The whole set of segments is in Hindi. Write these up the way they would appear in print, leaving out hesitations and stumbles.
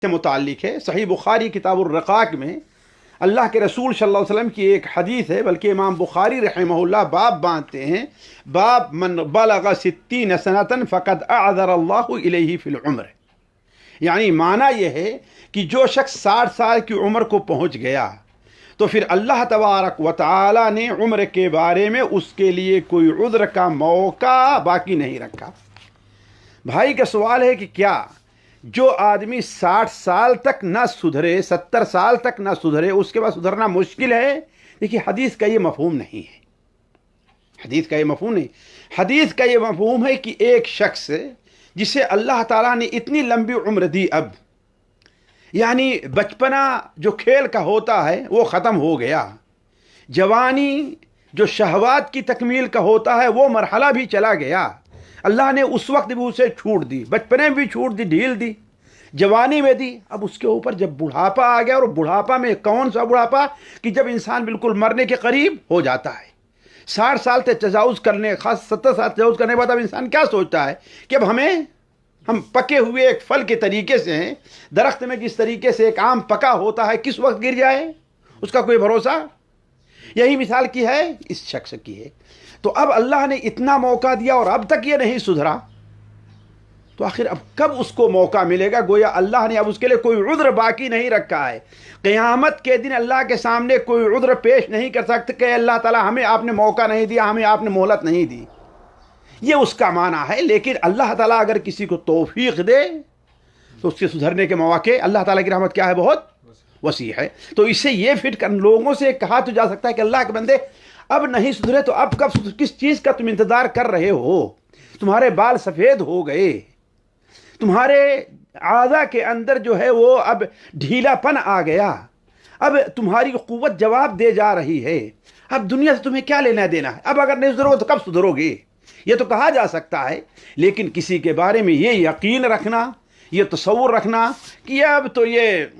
से मुताल्लिक़ है। सही बुखारी किताबुर रक़ाक़ में अल्लाह के रसूल सल्लल्लाहु अलैहि वसल्लम की एक हदीस है, बल्कि इमाम बुखारी रहमहुल्लाह बाब बांधते हैं, बाब मन बलग़ सित्तीन सनतन फ़क़द अअज़रल्लाहु इलैहि फ़िल उम्र। यानी माना यह है कि जो शख्स 60 साल की उम्र को पहुँच गया तो फिर अल्लाह तबारक व तआला ने उम्र के बारे में उसके लिए कोई उज़्र का मौका बाकी नहीं रखा। भाई का सवाल है कि क्या जो आदमी 60 साल तक ना सुधरे, 70 साल तक ना सुधरे, उसके बाद सुधरना मुश्किल है? देखिए, हदीस का ये मफहूम नहीं है। हदीस का ये मफहूम नहीं। हदीस का ये मफहूम है कि एक शख्स जिसे अल्लाह ताला ने इतनी लंबी उम्र दी, अब यानी बचपना जो खेल का होता है वो ख़त्म हो गया, जवानी जो शहवात की तकमील का होता है वो मरहला भी चला गया। अल्लाह ने उस वक्त भी उसे छूट दी, बचपने में भी छूट दी, ढील दी, जवानी में दी। अब उसके ऊपर जब बुढ़ापा आ गया, और बुढ़ापा में कौन सा बुढ़ापा कि जब इंसान बिल्कुल मरने के करीब हो जाता है, 60 साल तक तजावुज़ करने, खास 70 साल तजावुज़ करने के बाद अब इंसान क्या सोचता है कि अब हम पके हुए एक फल के तरीके से हैं। दरख्त में जिस तरीके से एक आम पका होता है, किस वक्त गिर जाए उसका कोई भरोसा। यही मिसाल की है, इस शख्स की है। तो अब अल्लाह ने इतना मौका दिया और अब तक ये नहीं सुधरा, तो आखिर अब कब उसको मौका मिलेगा? गोया अल्लाह ने अब उसके लिए कोई उज़्र बाकी नहीं रखा है। क़यामत के दिन अल्लाह के सामने कोई उज़्र पेश नहीं कर सकते कि अल्लाह ताला हमें आपने मौका नहीं दिया, हमें आपने मोहलत नहीं दी। ये उसका माना है। लेकिन अल्लाह ताला अगर किसी को तौफीक दे तो उसके सुधरने के मौके, अल्लाह ताला की रहमत क्या है, बहुत वसी है। तो इससे ये फिट कर लोगों से कहा तो जा सकता है कि अल्लाह के बंदे अब नहीं सुधरे तो अब कब, किस चीज़ का तुम इंतज़ार कर रहे हो? तुम्हारे बाल सफ़ेद हो गए, तुम्हारे आज़ा के अंदर जो है वो अब ढीलापन आ गया, अब तुम्हारी क़ुव्वत जवाब दे जा रही है। अब दुनिया से तुम्हें क्या लेना देना है? अब अगर नहीं सुधरोगे तो कब सुधरोगे? ये तो कहा जा सकता है। लेकिन किसी के बारे में ये यकीन रखना, ये तसव्वुर रखना कि अब तो ये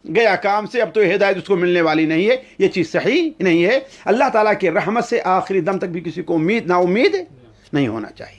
गया काम से, अब तो हिदायत उसको मिलने वाली नहीं है, ये चीज़ सही नहीं है। अल्लाह ताला की रहमत से आखिरी दम तक भी किसी को उम्मीद ना उम्मीद नहीं होना चाहिए।